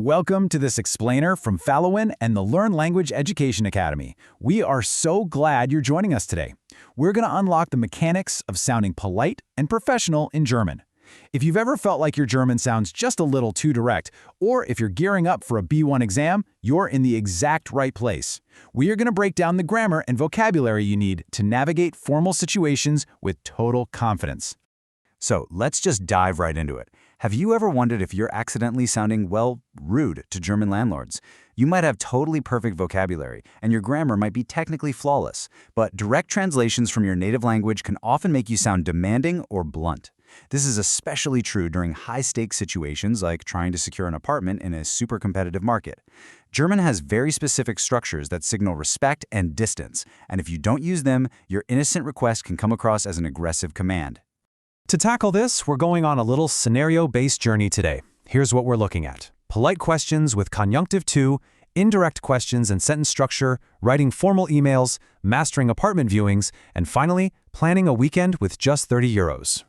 Welcome to this explainer from Falowen and the Learn Language Education Academy. We are so glad you're joining us today. We're going to unlock the mechanics of sounding polite and professional in German. If you've ever felt like your German sounds just a little too direct, or if you're gearing up for a B1 exam, you're in the exact right place. We are going to break down the grammar and vocabulary you need to navigate formal situations with total confidence. So let's just dive right into it. Have you ever wondered if you're accidentally sounding, well, rude to German landlords? You might have totally perfect vocabulary, and your grammar might be technically flawless, but direct translations from your native language can often make you sound demanding or blunt. This is especially true during high-stakes situations like trying to secure an apartment in a super competitive market. German has very specific structures that signal respect and distance, and if you don't use them, your innocent request can come across as an aggressive command. To tackle this, we're going on a little scenario-based journey today. Here's what we're looking at: polite questions with conjunctive to, indirect questions and sentence structure, writing formal emails, mastering apartment viewings, and finally, planning a weekend with just €30.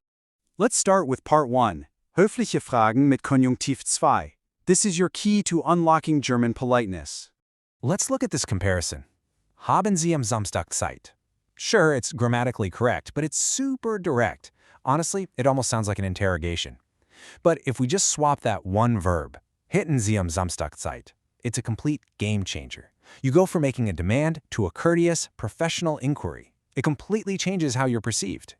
Let's start with part 1, Höfliche Fragen mit Konjunktiv 2. This is your key to unlocking German politeness. Let's look at this comparison. Haben Sie am Samstag Zeit? Sure, it's grammatically correct, but it's super direct. Honestly, it almost sounds like an interrogation. But if we just swap that one verb, hätten Sie am Samstag Zeit, it's a complete game changer. You go from making a demand to a courteous, professional inquiry. It completely changes how you're perceived.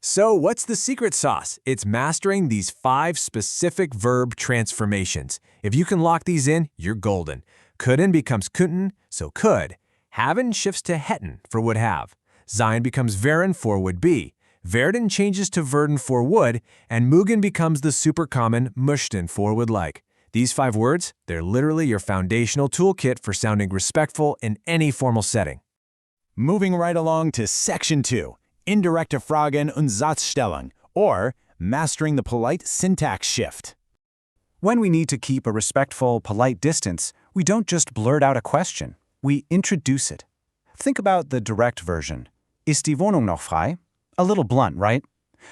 So what's the secret sauce? It's mastering these 5 specific verb transformations. If you can lock these in, you're golden. Couldn't becomes könnten, so could. Haben shifts to hätten for would have. Sein becomes wären for would be. Werden changes to würden for would, and mögen becomes the super common möchten for would like. These 5 words, they're literally your foundational toolkit for sounding respectful in any formal setting. Moving right along to Section 2, indirekte Fragen und Satzstellung, or mastering the polite syntax shift. When we need to keep a respectful, polite distance, we don't just blurt out a question. We introduce it. Think about the direct version. Ist die Wohnung noch frei? A little blunt, right?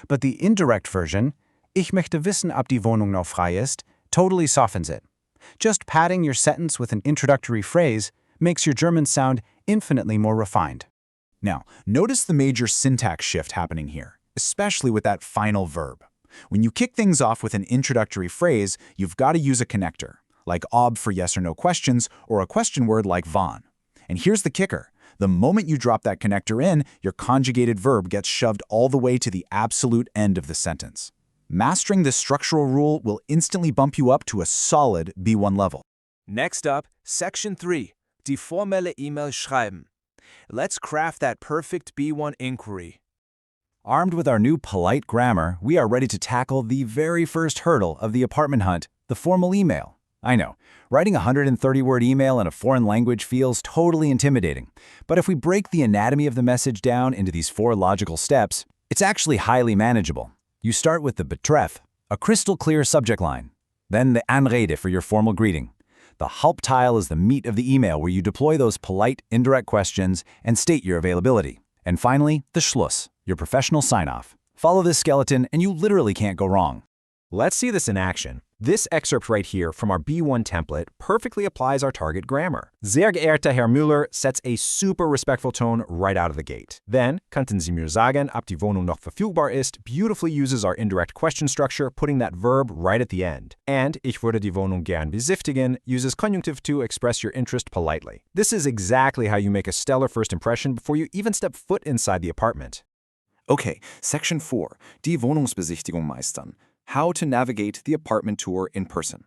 But the indirect version, ich möchte wissen, ob die Wohnung noch frei ist, totally softens it. Just padding your sentence with an introductory phrase makes your German sound infinitely more refined. Now, notice the major syntax shift happening here, especially with that final verb. When you kick things off with an introductory phrase, you've got to use a connector, like ob for yes or no questions, or a question word like wann. And here's the kicker. The moment you drop that connector in, your conjugated verb gets shoved all the way to the absolute end of the sentence. Mastering this structural rule will instantly bump you up to a solid B1 level. Next up, Section 3, die formelle E-Mail schreiben. Let's craft that perfect B1 inquiry. Armed with our new polite grammar, we are ready to tackle the very first hurdle of the apartment hunt, the formal email. I know, writing a 130-word email in a foreign language feels totally intimidating. But if we break the anatomy of the message down into these 4 logical steps, it's actually highly manageable. You start with the betreff, a crystal-clear subject line. Then the Anrede for your formal greeting. The Hauptteil is the meat of the email where you deploy those polite, indirect questions and state your availability. And finally, the Schluss, your professional sign-off. Follow this skeleton and you literally can't go wrong. Let's see this in action. This excerpt right here from our B1 template perfectly applies our target grammar. Sehr geehrter Herr Müller sets a super respectful tone right out of the gate. Then, Könnten Sie mir sagen, ob die Wohnung noch verfügbar ist, beautifully uses our indirect question structure, putting that verb right at the end. And ich würde die Wohnung gern besichtigen uses conjunctive to express your interest politely. This is exactly how you make a stellar first impression before you even step foot inside the apartment. Okay, Section 4, die Wohnungsbesichtigung meistern. How to navigate the apartment tour in person.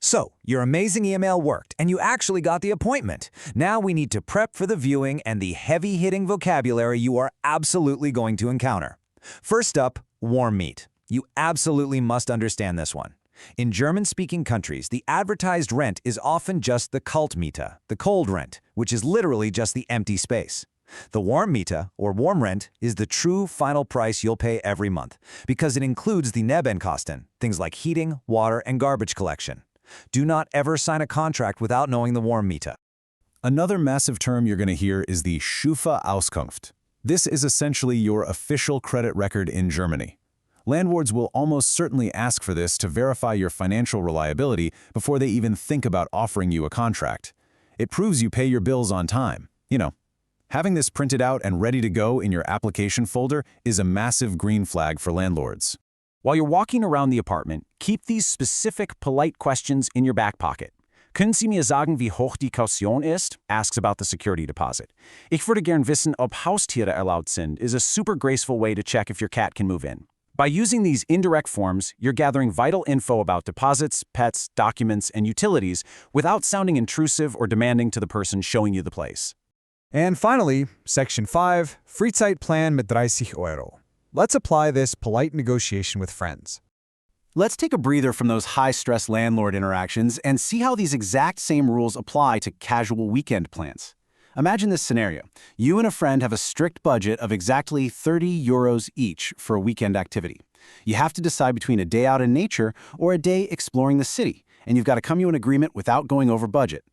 So, your amazing email worked, and you actually got the appointment. Now we need to prep for the viewing and the heavy-hitting vocabulary you are absolutely going to encounter. First up, warm meat. You absolutely must understand this one. In German-speaking countries, the advertised rent is often just the Kaltmiete, the cold rent, which is literally just the empty space. The warm Miete, or warm rent, is the true final price you'll pay every month, because it includes the Nebenkosten, things like heating, water, and garbage collection. Do not ever sign a contract without knowing the warm Miete. Another massive term you're going to hear is the Schufa Auskunft. This is essentially your official credit record in Germany. Landlords will almost certainly ask for this to verify your financial reliability before they even think about offering you a contract. It proves you pay your bills on time. Having this printed out and ready to go in your application folder is a massive green flag for landlords. While you're walking around the apartment, keep these specific, polite questions in your back pocket. Können Sie mir sagen, wie hoch die Kaution ist? Asks about the security deposit. Ich würde gern wissen, ob Haustiere erlaubt sind is a super graceful way to check if your cat can move in. By using these indirect forms, you're gathering vital info about deposits, pets, documents, and utilities without sounding intrusive or demanding to the person showing you the place. And finally, Section 5, Freizeitplan mit 30 Euro. Let's apply this polite negotiation with friends. Let's take a breather from those high-stress landlord interactions and see how these exact same rules apply to casual weekend plans. Imagine this scenario. You and a friend have a strict budget of exactly 30 euros each for a weekend activity. You have to decide between a day out in nature or a day exploring the city, and you've got to come to an agreement without going over budget.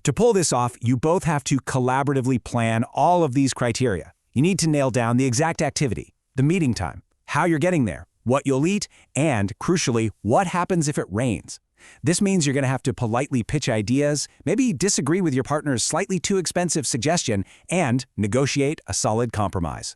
To pull this off, you both have to collaboratively plan all of these criteria. You need to nail down the exact activity, the meeting time, how you're getting there, what you'll eat, and, crucially, what happens if it rains. This means you're going to have to politely pitch ideas, maybe disagree with your partner's slightly too expensive suggestion, and negotiate a solid compromise.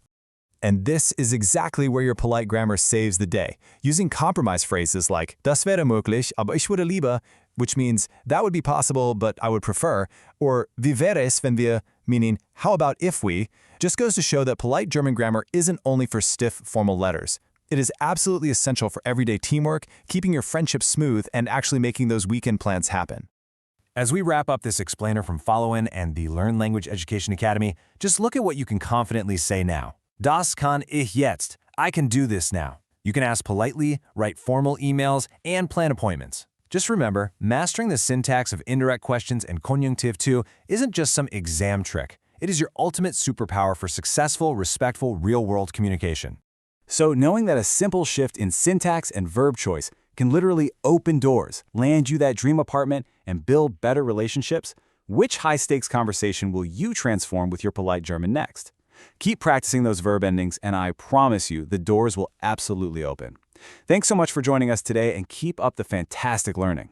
And this is exactly where your polite grammar saves the day, using compromise phrases like das wäre möglich, aber ich würde lieber, which means that would be possible, but I would prefer, or wie wäre es, wenn wir, meaning how about if we, just goes to show that polite German grammar isn't only for stiff formal letters. It is absolutely essential for everyday teamwork, keeping your friendship smooth, and actually making those weekend plans happen. As we wrap up this explainer from Falowen and the Learn Language Education Academy, just look at what you can confidently say now. Das kann ich jetzt. I can do this now. You can ask politely, write formal emails, and plan appointments. Just remember, mastering the syntax of indirect questions and conjunctive too isn't just some exam trick. It is your ultimate superpower for successful, respectful, real-world communication. So knowing that a simple shift in syntax and verb choice can literally open doors, land you that dream apartment, and build better relationships, which high-stakes conversation will you transform with your polite German next? Keep practicing those verb endings, and I promise you the doors will absolutely open. Thanks so much for joining us today, and keep up the fantastic learning.